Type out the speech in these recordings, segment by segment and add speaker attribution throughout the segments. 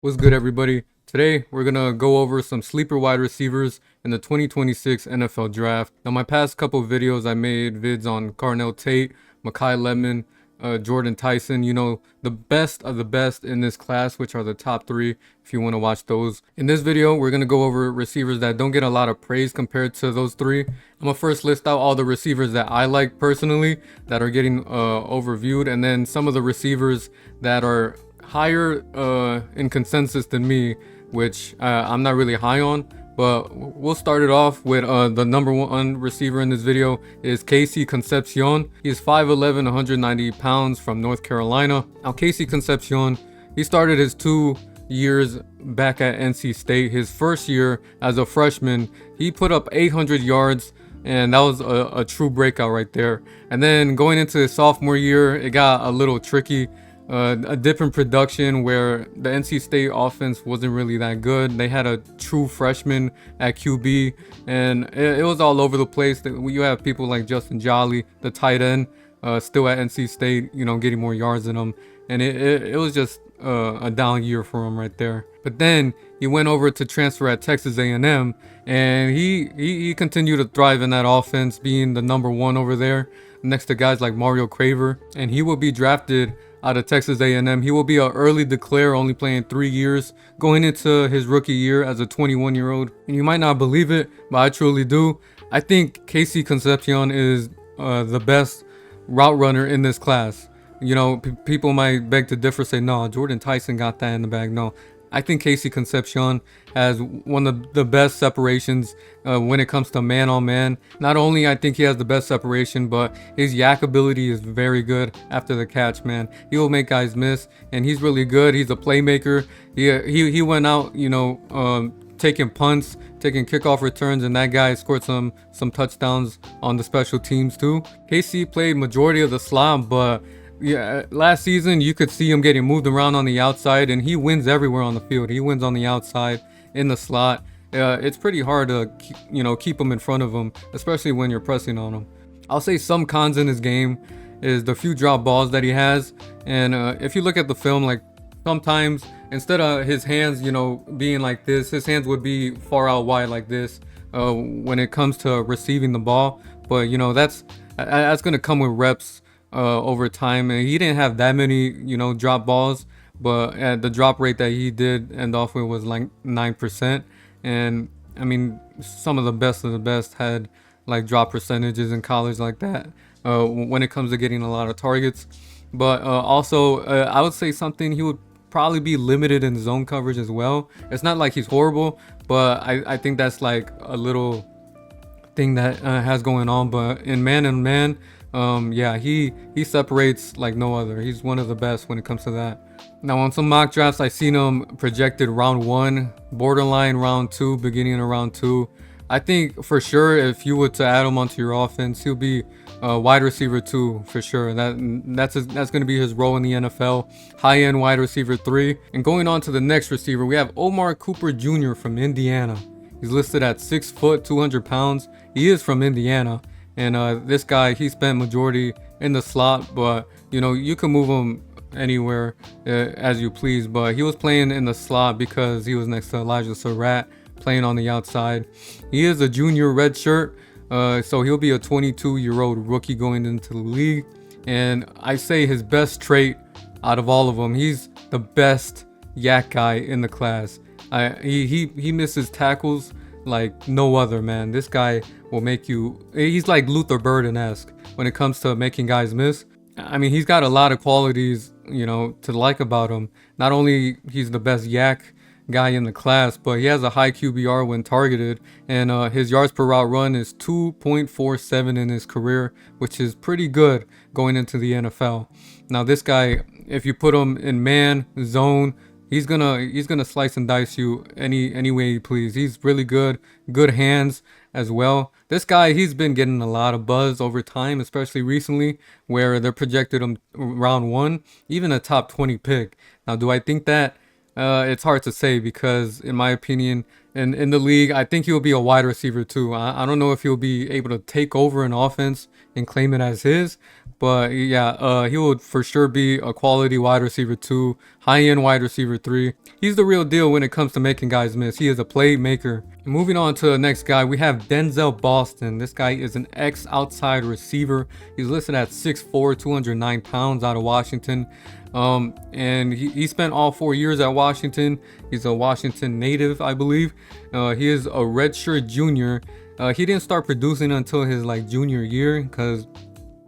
Speaker 1: What's good, everybody? Today, we're going to go over some sleeper wide receivers in the 2026 NFL Draft. Now, my past couple videos, I made vids on Carnell Tate, Makai Lemon, Jordan Tyson, the best of the best in this class, which are the top three, if you want to watch those. In this video, we're going to go over receivers that don't get a lot of praise compared to those three. I'm going to first list out all the receivers that I like personally that are getting overviewed, and then some of the receivers that are higher in consensus than me, which I'm not really high on. But we'll start it off with the number one receiver in this video is Casey Concepion. He's 5'11", 190 pounds from North Carolina. Now, Casey Concepion, he started his 2 years back at NC State. His first year as a freshman, he put up 800 yards, and that was a true breakout right there. And then going into his sophomore year, it got a little tricky. A dip in production where the NC State offense wasn't really that good. They had a true freshman at QB, and it was all over the place. You have people like Justin Jolly, the tight end, still at NC State, getting more yards than him. And it was just a down year for him right there. But then he went over to transfer at Texas A&M, and he continued to thrive in that offense, being the number one over there next to guys like Mario Craver. And he will be drafted out of Texas A&M. He will be an early declare, only playing 3 years, going into his rookie year as a 21-year-old. And you might not believe it, but I truly do. I think Casey Concepion is the best route runner in this class. People might beg to differ, say, no, Jordan Tyson got that in the bag. No, I think Casey Concepion has one of the best separations when it comes to man-on-man. Not only I think he has the best separation, but his yak ability is very good after the catch, man. He will make guys miss, and he's really good. He's a playmaker. He went out, taking punts, taking kickoff returns, and that guy scored some touchdowns on the special teams too. Casey played majority of the slot, but yeah, last season you could see him getting moved around on the outside, and he wins everywhere on the field. He wins on the outside, in the slot. It's pretty hard to keep him in front of him, especially when you're pressing on him. I'll say some cons in his game is the few drop balls that he has, and if you look at the film, like sometimes instead of his hands being like this, his hands would be far out wide like this when it comes to receiving the ball. But that's gonna come with reps over time, and he didn't have that many drop balls, but at the drop rate that he did end off with was like 9%. And I mean, some of the best had like drop percentages in college like that when it comes to getting a lot of targets. But also I would say something, he would probably be limited in zone coverage as well. It's not like he's horrible, but I think that's like a little thing that has going on. But in man, yeah, he separates like no other. He's one of the best when it comes to that. Now, on some mock drafts, I seen him projected round 1, borderline round 2, beginning of round 2. I think for sure if you were to add him onto your offense, he'll be wide receiver 2 for sure. That's going to be his role in the NFL. High-end wide receiver 3. And going on to the next receiver, we have Omar Cooper Jr. from Indiana. He's listed at 6 foot, 200 pounds. He is from Indiana. And this guy, he spent majority in the slot, but you can move him anywhere as you please. But he was playing in the slot because he was next to Elijah Sarratt, playing on the outside. He is a junior redshirt, so he'll be a 22-year-old rookie going into the league. And I say his best trait out of all of them, he's the best yak guy in the class. He misses tackles like no other, man. This guy will make you, he's like Luther Burden-esque when it comes to making guys miss. I mean, he's got a lot of qualities, to like about him. Not only he's the best yak guy in the class, but he has a high QBR when targeted, and his yards per route run is 2.47 in his career, which is pretty good going into the NFL. Now, this guy, if you put him in man, zone, he's gonna slice and dice you any way he please. He's really good hands as well. This guy, he's been getting a lot of buzz over time, especially recently, where they're projected him round 1, even a top 20 pick. Now, do I think that It's hard to say because, in my opinion, in the league, I think he'll be a wide receiver too. I don't know if he'll be able to take over an offense and claim it as his, but yeah, he will for sure be a quality wide receiver 2, high-end wide receiver 3. He's the real deal when it comes to making guys miss. He is a playmaker. Moving on to the next guy, we have Denzel Boston. This guy is an ex-outside receiver. He's listed at 6'4", 209 pounds, out of Washington. And he spent all 4 years at Washington. He's a Washington native, I believe. He is a redshirt junior. He didn't start producing until his junior year, because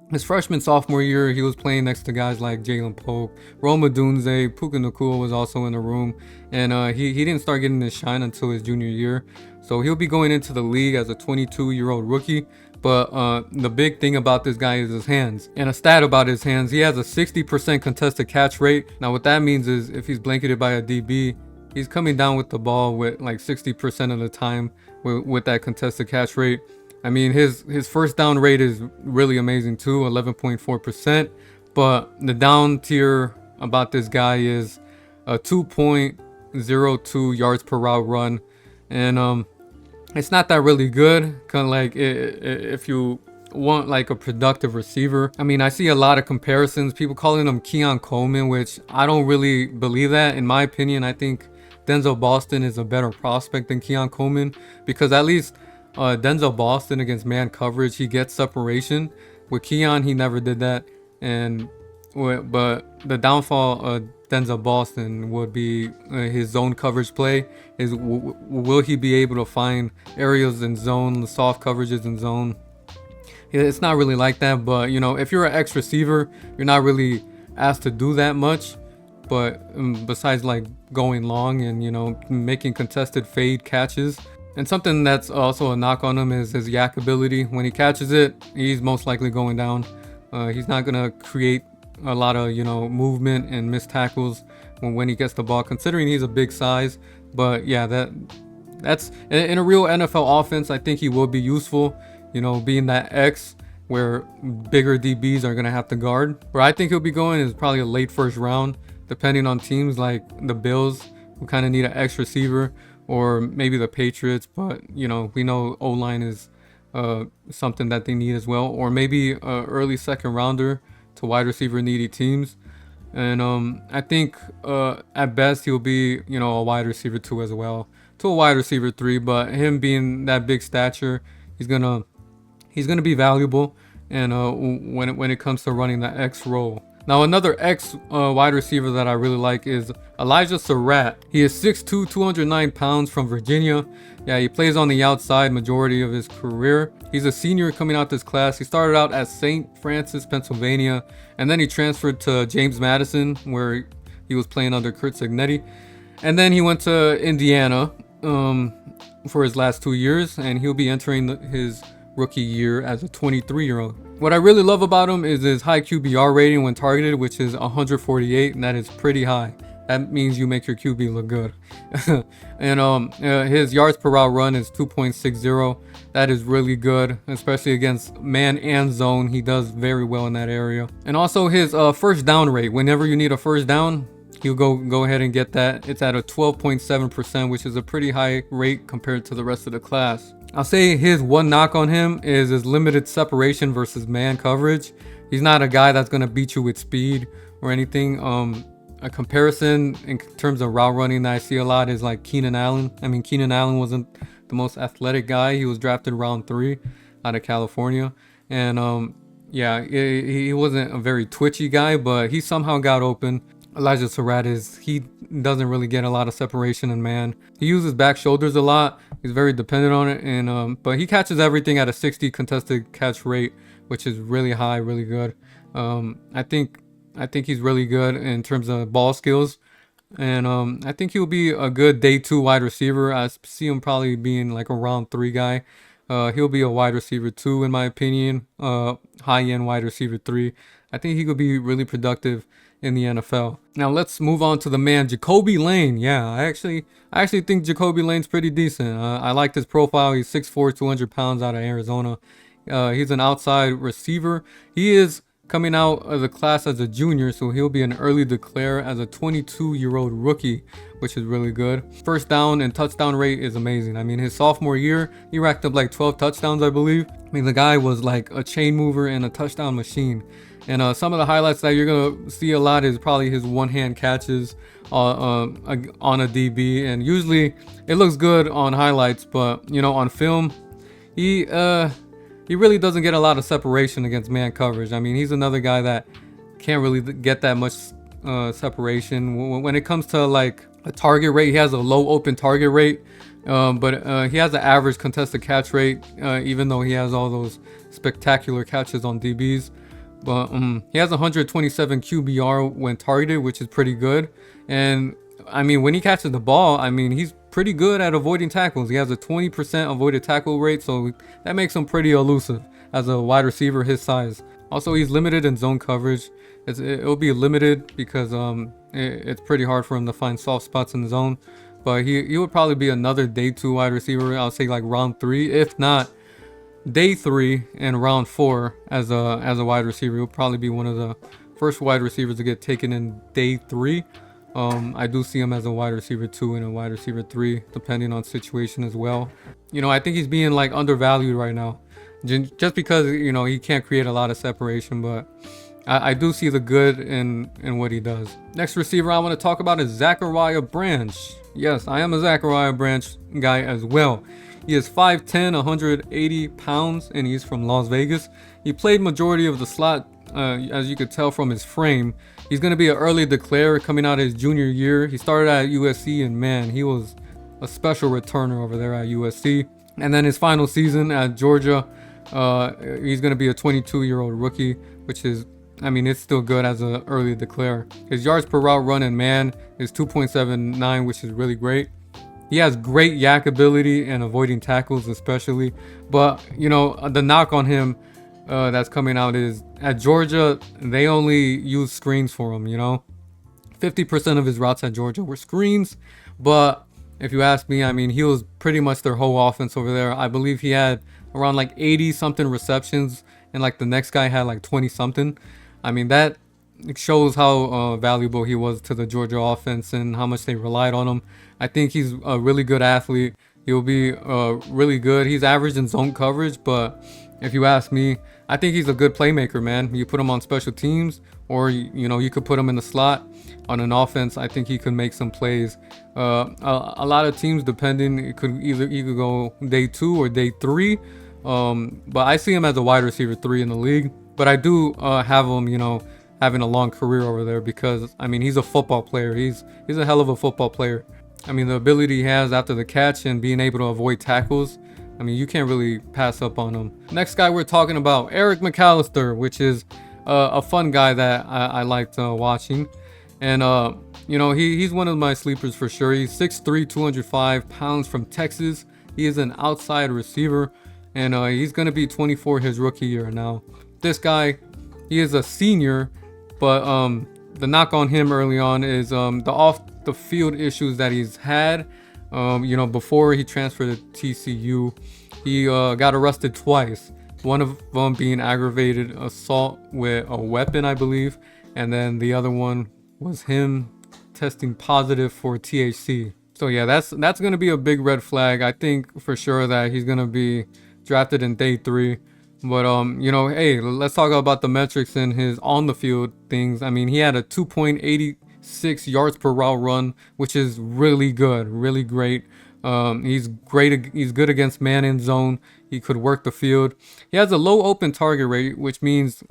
Speaker 1: his freshman sophomore year he was playing next to guys like Jalen Pope, Rome Odunze, Puka Nacua was also in the room, and he didn't start getting his shine until his junior year. So he'll be going into the league as a 22-year-old rookie. But the big thing about this guy is his hands. And a stat about his hands, he has a 60% contested catch rate. Now what that means is if he's blanketed by a DB, he's coming down with the ball with like 60% of the time with that contested catch rate. I mean, his first down rate is really amazing too, 11.4%. But the down tier about this guy is a 2.02 yards per route run. And it's not that really good, kind of like if you want like a productive receiver. I mean, I see a lot of comparisons, people calling him Keon Coleman, which I don't really believe that. In my opinion, I think Denzel Boston is a better prospect than Keon Coleman, because at least Denzel Boston against man coverage, he gets separation. With Keon, he never did that. But the downfall of Denzel Boston would be his zone coverage play. Will he be able to find areas in zone, the soft coverages in zone? It's not really like that, but if you're an ex receiver, you're not really asked to do that much. But besides like going long and making contested fade catches. And something that's also a knock on him is his yak ability. When he catches it, he's most likely going down. He's not gonna create a lot of movement and missed tackles when he gets the ball, considering he's a big size. But yeah, that's in a real NFL offense, I think he will be useful, being that X where bigger DBs are gonna have to guard. Where I think he'll be going is probably a late first round, depending on teams like the Bills, who kind of need an X receiver, or maybe the Patriots. But we know O-line is something that they need as well, or maybe early second rounder to wide receiver needy teams. And I think at best he'll be a wide receiver 2 as well, to a wide receiver 3. But him being that big stature, he's gonna be valuable, and when it comes to running the X role. Now another X wide receiver that I really like is Elijah Sarratt. He is 6'2", 209 pounds, from Virginia. Yeah, he plays on the outside majority of his career. He's a senior coming out this class. He started out at St. Francis, Pennsylvania, and then he transferred to James Madison, where he was playing under Curt Cignetti. And then he went to Indiana for his last 2 years, and he'll be entering his rookie year as a 23-year-old. What I really love about him is his high QBR rating when targeted, which is 148, and that is pretty high. That means you make your QB look good. And his yards per route run is 2.60. That is really good, especially against man and zone. He does very well in that area. And also his first down rate. Whenever you need a first down, he'll go ahead and get that. It's at a 12.7%, which is a pretty high rate compared to the rest of the class. I'll say his one knock on him is his limited separation versus man coverage. He's not a guy that's going to beat you with speed or anything. A comparison in terms of route running that I see a lot is like Keenan Allen. I mean, Keenan Allen wasn't the most athletic guy. He was drafted round 3 out of California. And yeah, he wasn't a very twitchy guy, but he somehow got open. Elijah Sarratt he doesn't really get a lot of separation in man. He uses back shoulders a lot. He's very dependent on it, and but he catches everything at a 60 contested catch rate, which is really high, really good. I think he's really good in terms of ball skills, and I think he'll be a good day 2 wide receiver. I see him probably being like a round 3 guy. He'll be a wide receiver 2 in my opinion, high end wide receiver 3. I think he could be really productive in the NFL. Now let's move on to the man Jacoby Lane. Yeah, I actually think Jacoby Lane's pretty decent. I like his profile. He's 6'4", 200 pounds, out of Arizona. He's an outside receiver. He is coming out of the class as a junior, so he'll be an early declare as a 22-year-old rookie. which is really good. First down and touchdown rate is amazing. I mean, his sophomore year, he racked up like 12 touchdowns, I believe. I mean, the guy was like a chain mover and a touchdown machine. And some of the highlights that you're going to see a lot is probably his one-hand catches on a DB. And usually it looks good on highlights, but, you know, on film, he really doesn't get a lot of separation against man coverage. I mean, he's another guy that can't really get that much separation. When it comes to like a target rate, he has a low open target rate, but he has an average contested catch rate, even though he has all those spectacular catches on DBs. But he has 127 QBR when targeted, which is pretty good. And I mean, when he catches the ball, I mean, he's pretty good at avoiding tackles. He has a 20% avoided tackle rate, so that makes him pretty elusive as a wide receiver his size. Also, he's limited in zone coverage. It'll be limited because it's pretty hard for him to find soft spots in the zone. But he would probably be another day 2 wide receiver. I'll say like round 3, if not day 3 and round 4 as a wide receiver. He'll probably be one of the first wide receivers to get taken in day 3. I do see him as a wide receiver 2 and a wide receiver 3, depending on situation as well. You know, I think he's being like undervalued right now, just because, you know, he can't create a lot of separation, but I do see the good in what he does. Next receiver I want to talk about is Zachariah Branch. Yes, I am a Zachariah Branch guy as well. He is 5'10", 180 pounds, and he's from Las Vegas. He played majority of the slot, as you could tell from his frame. He's going to be an early declare coming out of his junior year. He started at USC, and man, he was a special returner over there at USC. And then his final season at Georgia, he's going to be a 22-year-old rookie, which is, I mean, it's still good as an early declare. His yards per route run and man is 2.79, which is really great. He has great yak ability and avoiding tackles especially. But, you know, the knock on him that's coming out is at Georgia, they only use screens for him, you know. 50% of his routes at Georgia were screens. But if you ask me, I mean, he was pretty much their whole offense over there. I believe he had around like 80-something receptions, and like the next guy had like 20-something. I mean, that shows how valuable he was to the Georgia offense and how much they relied on him. I think he's a really good athlete. He'll be really good. He's average in zone coverage, but if you ask me, I think he's a good playmaker, man. You put him on special teams, or you know, you could put him in the slot on an offense. I think he could make some plays. A lot of teams, depending, it could either go day 2 or day 3. But I see him as a wide receiver 3 in the league. But I do have him, you know, having a long career over there because, I mean, he's a football player. He's a hell of a football player. I mean, the ability he has after the catch and being able to avoid tackles, I mean, you can't really pass up on him. Next guy we're talking about, Eric Mcalister, which is a fun guy that I liked watching. And, you know, he's one of my sleepers for sure. He's 6'3", 205 pounds from Texas. He is an outside receiver, and he's going to be 24 his rookie year now. This guy, he is a senior, but the knock on him early on is the off the field issues that he's had. You know, before he transferred to TCU, he got arrested twice. One of them being aggravated assault with a weapon, I believe, and then the other one was him testing positive for THC. So yeah, that's gonna be a big red flag. I think for sure that he's gonna be drafted in day 3. But you know, hey, let's talk about the metrics in his on the field things. I mean, he had a 2.86 yards per route run, which is really good, really great. He's great. He's good against man in zone. He could work the field. He has a low open target rate, which means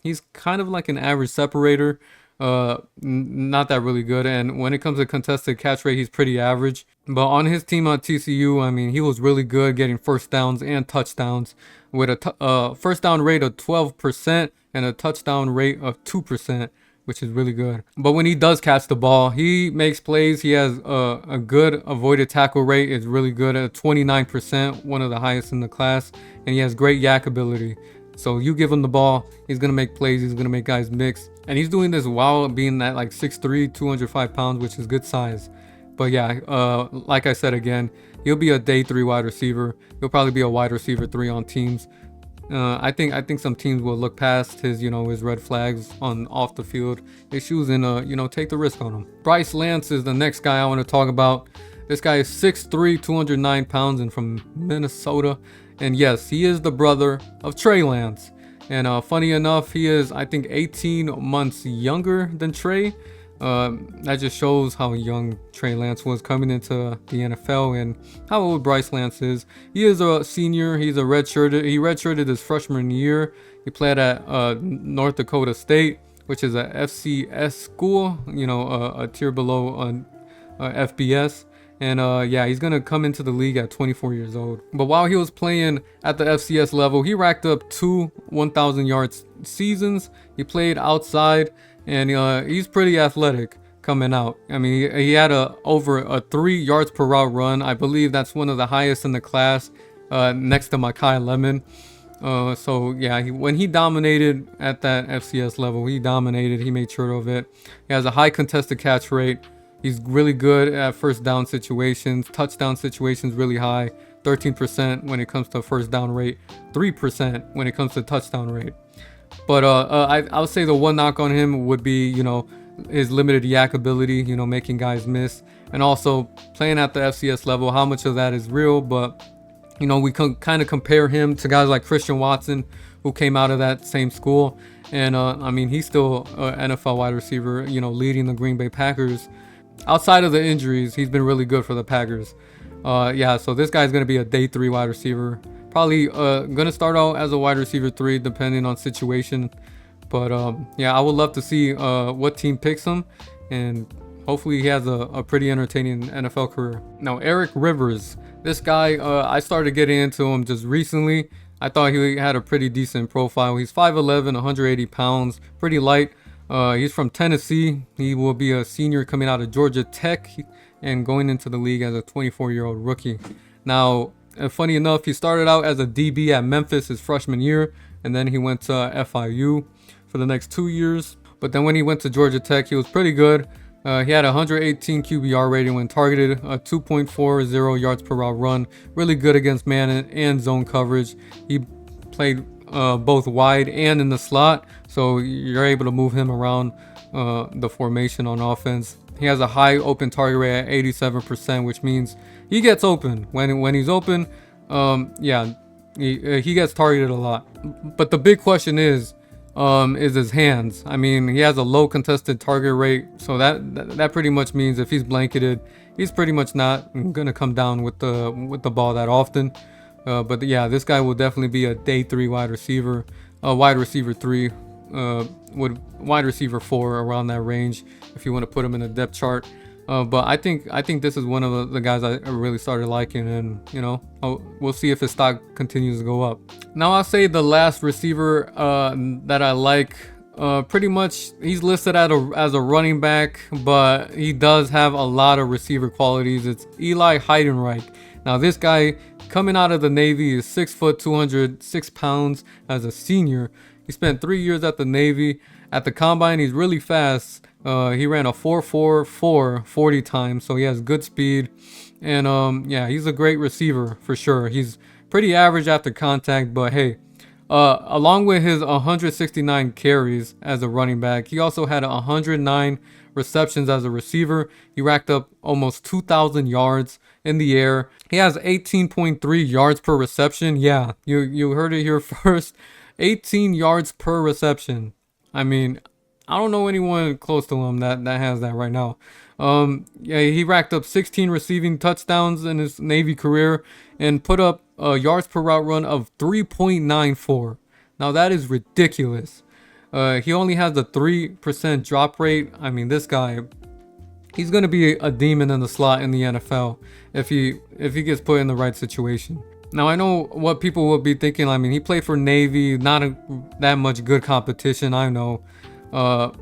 Speaker 1: he's kind of like an average separator. Not that really good. And when it comes to contested catch rate, he's pretty average. But on his team at TCU, I mean, he was really good getting first downs and touchdowns with a first down rate of 12% and a touchdown rate of 2%, which is really good. But when he does catch the ball, he makes plays. He has a good avoided tackle rate. Is really good at 29%, one of the highest in the class. And he has great yak ability. So you give him the ball, he's going to make plays. He's going to make guys mix. And he's doing this while being at like 6'3", 205 pounds, which is good size. But yeah, like I said again, he'll be a day 3 wide receiver. He'll probably be a wide receiver 3 on teams. I think some teams will look past his, his red flags on off the field issues and take the risk on him. Bryce Lance is the next guy I want to talk about. This guy is 6'3", 209 pounds, and from Minnesota. And yes, he is the brother of Trey Lance. And funny enough, he is, I think, 18 months younger than Trey. That just shows how young Trey Lance was coming into the NFL and how old Bryce Lance is. He is a senior. He's a redshirted. He redshirted his freshman year. He played at North Dakota State, which is a FCS school, a tier below FBS. And yeah, he's gonna come into the league at 24 years old. But while he was playing at the FCS level, he racked up 2 1,000 yards seasons. He played outside, and he's pretty athletic coming out. I mean, he had over a 3 yards per route run. I believe that's one of the highest in the class, next to Makai Lemon. So yeah, when he dominated at that FCS level, he dominated. He made sure of it. He has a high contested catch rate. He's really good at first down situations, touchdown situations really high, 13% when it comes to first down rate, 3% when it comes to touchdown rate. But I would say the one knock on him would be, his limited yak ability, making guys miss, and also playing at the FCS level. How much of that is real? But we can kind of compare him to guys like Christian Watson, who came out of that same school, and I mean, he's still an NFL wide receiver, leading the Green Bay Packers. Outside of the injuries, he's been really good for the Packers. Yeah, so this guy's going to be a day 3 wide receiver. Probably going to start out as a wide receiver 3, depending on situation. But yeah, I would love to see what team picks him. And hopefully he has a pretty entertaining NFL career. Now, Eric Rivers. This guy, I started getting into him just recently. I thought he had a pretty decent profile. He's 5'11", 180 pounds, pretty light. He's from Tennessee. He will be a senior coming out of Georgia Tech and going into the league as a 24-year-old rookie. Now, funny enough, he started out as a DB at Memphis his freshman year, and then he went to FIU for the next 2 years. But then when he went to Georgia Tech, he was pretty good. He had a 118 QBR rating when targeted, a 2.40 yards per route run, really good against man and zone coverage. He played both wide and in the slot, so you're able to move him around the formation on offense. He has a high open target rate at 87%, which means he gets open. When he's open, yeah, he gets targeted a lot. But the big question is his hands. I mean, he has a low contested target rate, so that pretty much means if he's blanketed, he's pretty much not gonna come down with the ball that often. But yeah, this guy will definitely be a day 3 wide receiver, wide receiver 3, with wide receiver 4 around that range if you want to put him in a depth chart. But I think this is one of the guys I really started liking, and we'll see if his stock continues to go up. Now I'll say the last receiver that I like, pretty much he's listed as a running back, but he does have a lot of receiver qualities. It's Eli Heidenrich. Now this guy, coming out of the Navy, is 6 foot 206 pounds as a senior. He spent 3 years at the Navy. At the combine, he's really fast. He ran a 4.44 40 times, so he has good speed. And yeah, he's a great receiver for sure. He's pretty average after contact, but hey, along with his 169 carries as a running back, he also had 109 receptions as a receiver. He racked up almost 2,000 yards in the air. He has 18.3 yards per reception. Yeah, you heard it here first. 18 yards per reception. I mean, I don't know anyone close to him that has that right now. Yeah, he racked up 16 receiving touchdowns in his Navy career and put up yards per route run of 3.94. Now that is ridiculous. He only has a 3% drop rate. I mean, this guy, he's gonna be a demon in the slot in the NFL if he gets put in the right situation. Now I know what people will be thinking. I mean, he played for Navy, not that much good competition. I know.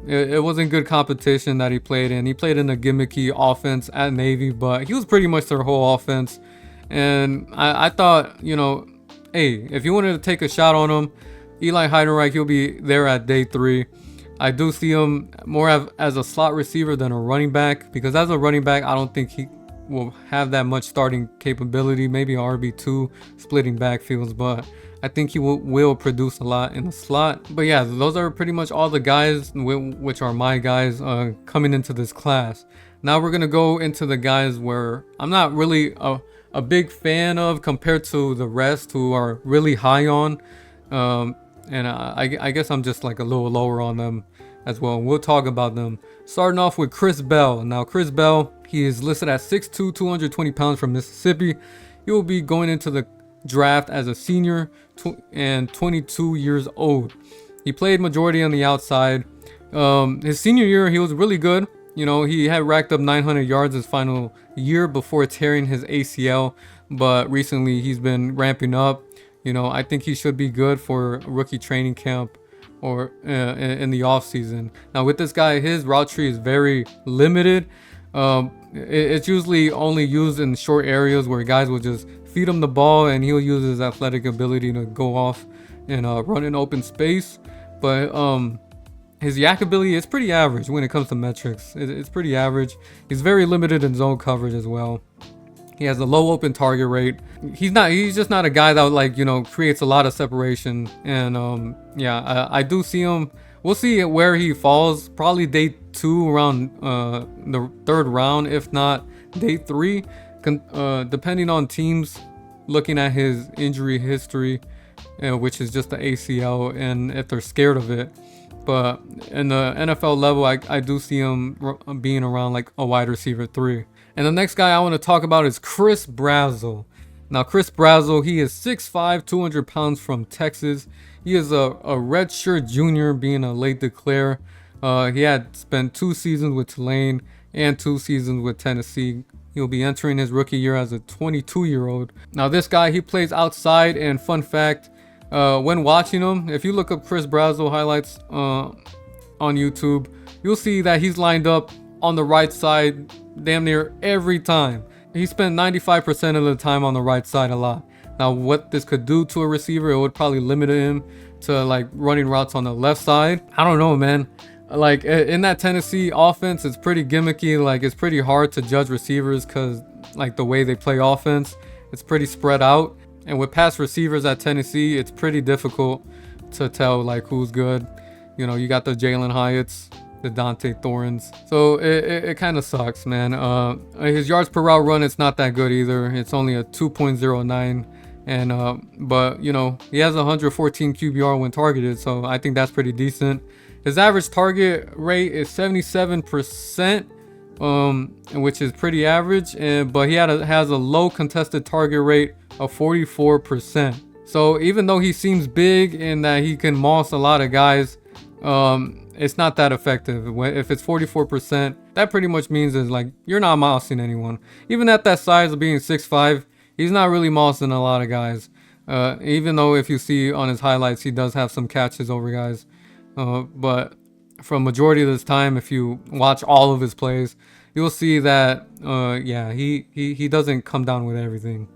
Speaker 1: It wasn't good competition that he played in. He played in a gimmicky offense at Navy, but he was pretty much their whole offense. And I thought, hey, if you wanted to take a shot on him, Eli Heidenrich, he'll be there at day 3. I do see him more as a slot receiver than a running back, because as a running back, I don't think he will have that much starting capability. Maybe RB2 splitting backfields, but I think he will produce a lot in the slot. But yeah, those are pretty much all the guys, which are my guys, coming into this class. Now we're gonna go into the guys where I'm not really a big fan of compared to the rest who are really high on. And I guess I'm just like a little lower on them as well. We'll talk about them. Starting off with Chris Bell. Now Chris Bell, he is listed at 6'2", 220 pounds from Mississippi. He will be going into the draft as a senior and 22 years old. He played majority on the outside. His senior year, he was really good. You know, he had racked up 900 yards his final year before tearing his ACL, but recently he's been ramping up. You know, I think he should be good for rookie training camp or in the off season. Now with this guy, his route tree is very limited. It's usually only used in short areas where guys will just feed him the ball and he'll use his athletic ability to go off and run in open space. But his yak ability is pretty average when it comes to metrics. It's pretty average. He's very limited in zone coverage as well. He has a low open target rate. He's just not a guy that, like, you know, creates a lot of separation. And yeah, I do see him. We'll see where he falls. Probably day 2 around the 3rd round, if not day 3, depending on teams looking at his injury history, which is just the ACL, and if they're scared of it. But in the NFL level, I do see him being around like a wide receiver 3. And the next guy I want to talk about is Chris Brazzell. Now, Chris Brazzell, he is 6'5", 200 pounds from Texas. He is a redshirt junior, being a late declare. He had spent 2 seasons with Tulane and 2 seasons with Tennessee. He'll be entering his rookie year as a 22-year-old. Now, this guy, he plays outside, and fun fact, when watching him, if you look up Chris Brazzell highlights on YouTube, you'll see that he's lined up on the right side damn near every time. He spent 95% of the time on the right side a lot. Now, what this could do to a receiver, it would probably limit him to like running routes on the left side. I don't know, man. Like in that Tennessee offense, it's pretty gimmicky. Like it's pretty hard to judge receivers because like the way they play offense, it's pretty spread out. And with past receivers at Tennessee, it's pretty difficult to tell like who's good. You know, you got the Jalen Hyatts, the Dante Thorns. So it kind of sucks, man. His yards per route run, it's not that good either. It's only a 2.09. And but you know, he has 114 QBR when targeted, so I think that's pretty decent. His average target rate is 77%, which is pretty average. But he has a low contested target rate of 44%. So even though he seems big and that he can moss a lot of guys, it's not that effective. If it's 44%, that pretty much means is like you're not mossing anyone. Even at that size of being 6'5", he's not really mossing a lot of guys. Even though if you see on his highlights, he does have some catches over guys. But from majority of this time, if you watch all of his plays, you'll see that yeah, he doesn't come down with everything.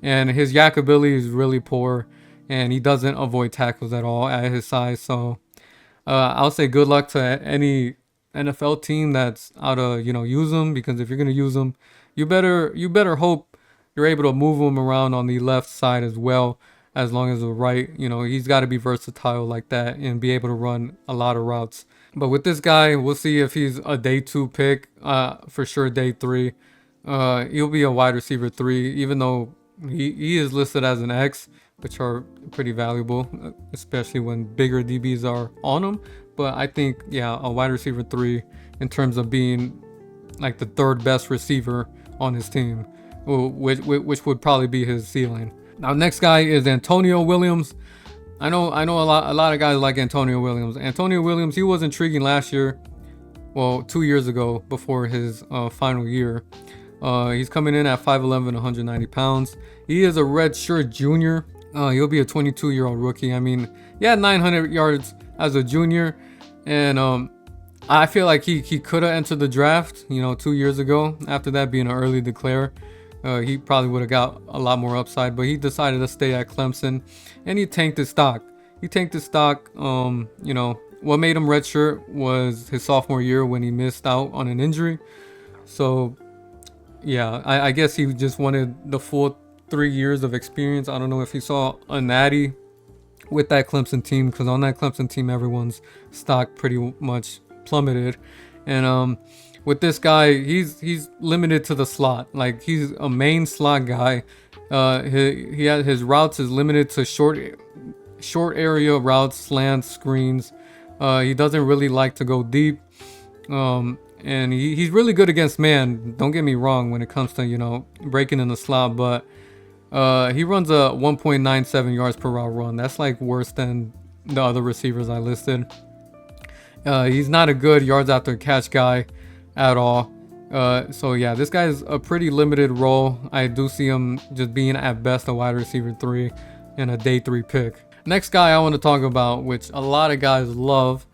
Speaker 1: And his yak ability is really poor, and he doesn't avoid tackles at all at his size. So I'll say good luck to any NFL team that's out to, you know, use him, because if you're gonna use him, you better hope you're able to move him around on the left side as well, as long as the right. You know, he's got to be versatile like that and be able to run a lot of routes. But with this guy, we'll see if he's a day 2 pick. For sure, day 3. He'll be a wide receiver 3, even though he is listed as an X, which are pretty valuable, especially when bigger DBs are on him. But I think, yeah, a wide receiver 3 in terms of being like the 3rd best receiver on his team, which would probably be his ceiling. Now, next guy is Antonio Williams. I know a lot of guys like Antonio Williams. Antonio Williams, he was intriguing last year. Well, 2 years ago, before his final year. He's coming in at 5'11", 190 pounds. He is a redshirt junior. He'll be a 22-year-old rookie. I mean, he had 900 yards as a junior, and I feel like he could have entered the draft, you know, 2 years ago. After that being an early declare, he probably would have got a lot more upside, but he decided to stay at Clemson, and he tanked his stock. You know, what made him redshirt was his sophomore year when he missed out on an injury. So yeah, I guess he just wanted the full 3 years of experience. I don't know if he saw a natty with that Clemson team, because on that Clemson team everyone's stock pretty much plummeted. And with this guy, he's limited to the slot. Like, he's a main slot guy. He has, his routes is limited to short area routes, slants, screens. He doesn't really like to go deep. And he's really good against man. Don't get me wrong when it comes to, you know, breaking in the slot, but he runs a 1.97 yards per route run. That's like worse than the other receivers I listed. He's not a good yards after catch guy at all. So yeah, this guy's a pretty limited role. I do see him just being at best a wide receiver 3 and a day 3 pick. Next guy I want to talk about, which a lot of guys love,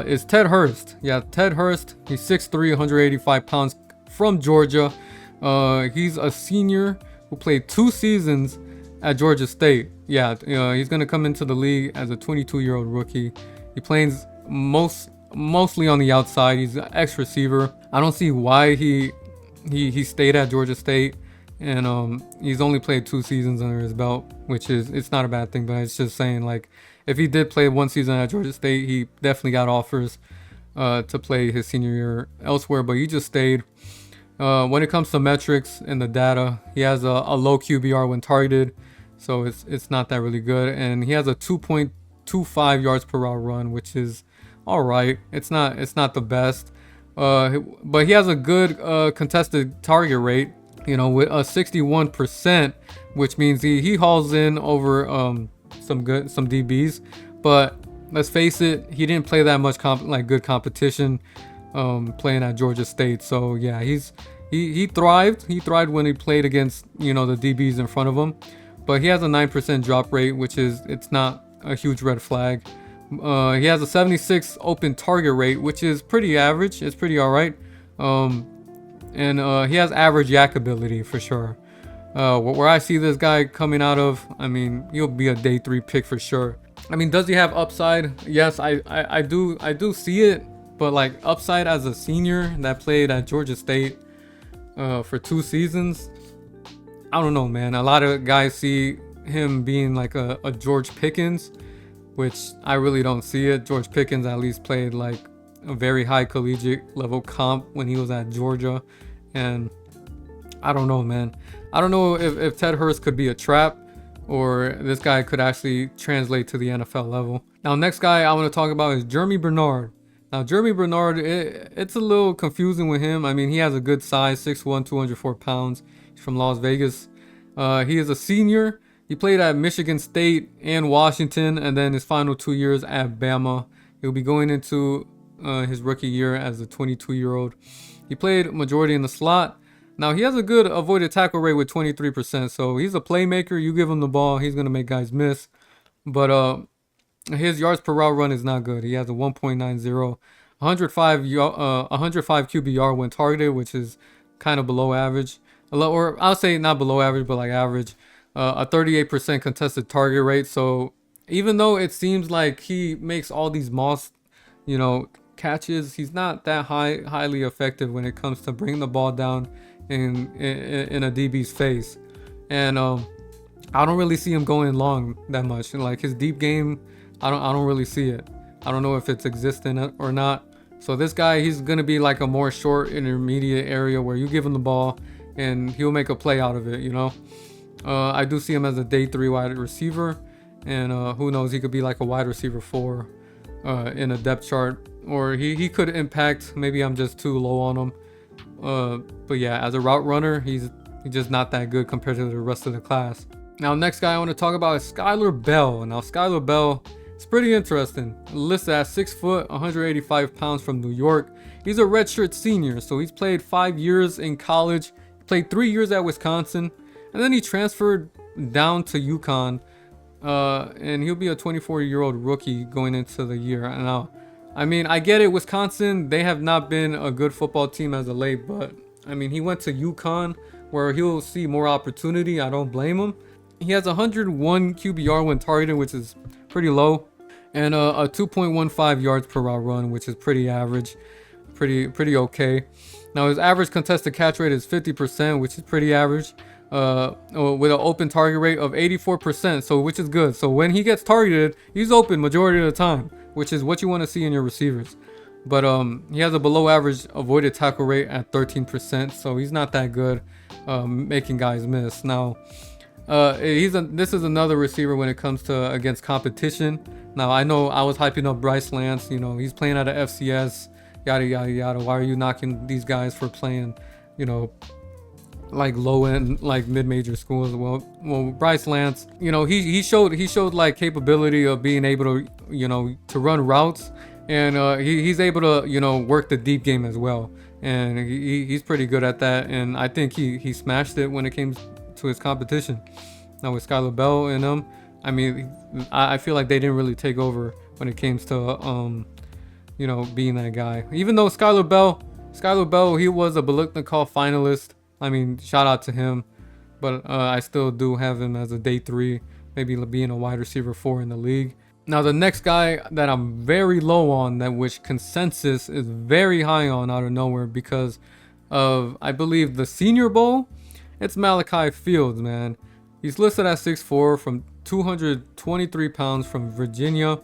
Speaker 1: is Ted Hurst. Yeah, Ted Hurst. He's 6'3", 185 pounds, from Georgia. He's a senior who played 2 seasons at Georgia State. Yeah, he's gonna come into the league as a 22-year-old rookie. He plays mostly on the outside. He's an X receiver. I don't see why he stayed at Georgia State, and he's only played 2 seasons under his belt, which is, it's not a bad thing, but it's just saying, like, if he did play 1 season at Georgia State, he definitely got offers to play his senior year elsewhere, but he just stayed. When it comes to metrics and the data, he has a low QBR when targeted, so it's not that really good, and he has a 2.25 yards per route run, which is all right. It's not the best, but he has a good contested target rate, you know, with a 61%, which means he hauls in over some DBs. But let's face it, he didn't play that much good competition playing at Georgia State. So yeah, he thrived when he played against, you know, the DBs in front of him, but he has a 9% drop rate, which is, it's not a huge red flag. He has a 76 open target rate, which is pretty average. It's pretty all right. And he has average yak ability for sure. Where I see this guy coming out of, I mean, he'll be a day 3 pick for sure. I mean, does he have upside? Yes, I do see it, but like upside as a senior that played at Georgia State for 2 seasons, I don't know, man. A lot of guys see him being like a George Pickens, which I really don't see it. George Pickens at least played like a very high collegiate level comp when he was at Georgia, and I don't know, man. I don't know if Ted Hurst could be a trap, or this guy could actually translate to the NFL level. Now, next guy I want to talk about is Germie Bernard. Now, Germie Bernard, it's a little confusing with him. I mean, he has a good size, 6'1", 204 pounds. He's from Las Vegas. He is a senior. He played at Michigan State and Washington, and then his final 2 years at Bama. He'll be going into his rookie year as a 22-year-old. He played majority in the slot. Now, he has a good avoided tackle rate with 23%, so he's a playmaker. You give him the ball, he's going to make guys miss. But his yards per route run is not good. He has a 1.90, 105 QBR when targeted, which is kind of below average. Or I'll say not below average, but like average. A 38% contested target rate. So even though it seems like he makes all these moss, you know, catches, he's not that highly effective when it comes to bringing the ball down in a DB's face. And I don't really see him going long that much. And like his deep game, I don't really see it. I don't know if it's existent or not. So this guy, he's gonna be like a more short intermediate area where you give him the ball and he'll make a play out of it, you know. I do see him as a day 3 wide receiver, and who knows, he could be like a wide receiver 4 in a depth chart, or he could impact. Maybe I'm just too low on him. But yeah, as a route runner, he's just not that good compared to the rest of the class. Now, next guy I want to talk about is Skyler Bell. Now, Skyler Bell, it's pretty interesting. Listed at 6 foot, 185 pounds, from New York. He's a redshirt senior, so he's played 5 years in college, played 3 years at Wisconsin, and then he transferred down to UConn, and he'll be a 24-year-old rookie going into the year. Now, I mean, I get it. Wisconsin, they have not been a good football team as of late, but I mean, he went to UConn where he'll see more opportunity. I don't blame him. He has 101 QBR when targeted, which is pretty low, and a 2.15 yards per route run, which is pretty average, pretty okay. Now, his average contested catch rate is 50%, which is pretty average. with an open target rate of 84%, so which is good. So when he gets targeted, he's open majority of the time, which is what you want to see in your receivers. But he has a below average avoided tackle rate at 13%, so he's not that good making guys miss. Now this is another receiver when it comes to against competition. Now I know I was hyping up Bryce Lance, you know, he's playing at a FCS, yada yada yada. Why are you knocking these guys for playing, you know, like low end, like mid-major schools? Well, Bryce Lance, you know, he showed like capability of being able to, you know, to run routes, and he's able to, you know, work the deep game as well, and he's pretty good at that. And I think he smashed it when it came to his competition. Now with Skyler Bell and them, I mean, I feel like they didn't really take over when it came to you know, being that guy. Even though Skyler Bell, he was a Biletnikoff finalist. I mean, shout out to him, but I still do have him as a day 3, maybe being a wide receiver 4 in the league. Now the next guy that I'm very low on, that which consensus is very high on out of nowhere because of, I believe, the Senior Bowl, it's Malachi Fields, man. He's listed at 6'4", from 223 pounds, from Virginia.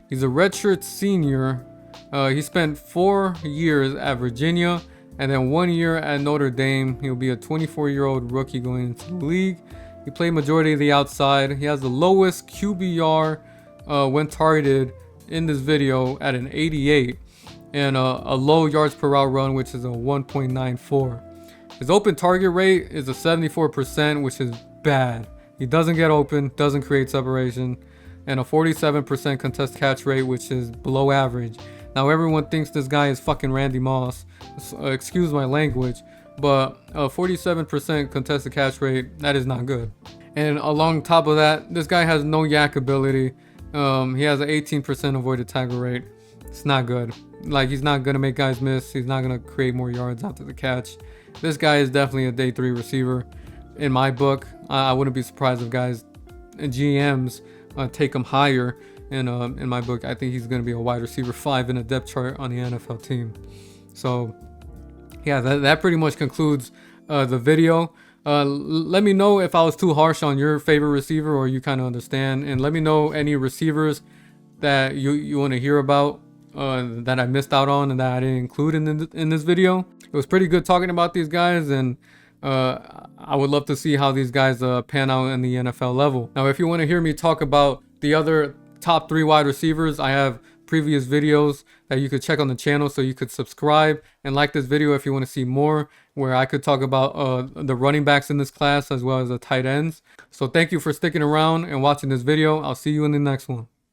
Speaker 1: He's a redshirt senior. He spent 4 years at Virginia and then 1 year at Notre Dame. He'll be a 24-year-old rookie going into the league. He played majority of the outside. He has the lowest QBR when targeted in this video at an 88, and a low yards per route run, which is a 1.94. His open target rate is a 74%, which is bad. He doesn't get open, doesn't create separation, and a 47% contest catch rate, which is below average. Now everyone thinks this guy is fucking Randy Moss, excuse my language, but a 47% contested catch rate, that is not good. And along top of that, this guy has no yak ability. He has an 18% avoided tackle rate. It's not good. Like, he's not gonna make guys miss. He's not gonna create more yards after the catch. This guy is definitely a day 3 receiver in my book. I wouldn't be surprised if guys and GMs take him higher. In my book, I think he's going to be a wide receiver 5 in a depth chart on the NFL team. So yeah, that pretty much concludes the video. Let me know if I was too harsh on your favorite receiver, or you kind of understand, and let me know any receivers that you want to hear about that I missed out on and that I didn't include in this video. It was pretty good talking about these guys, and I would love to see how these guys pan out in the NFL level. Now, if you want to hear me talk about the other top 3 wide receivers, I have previous videos that you could check on the channel, so you could subscribe and like this video if you want to see more, where I could talk about the running backs in this class as well as the tight ends. So thank you for sticking around and watching this video. I'll see you in the next one.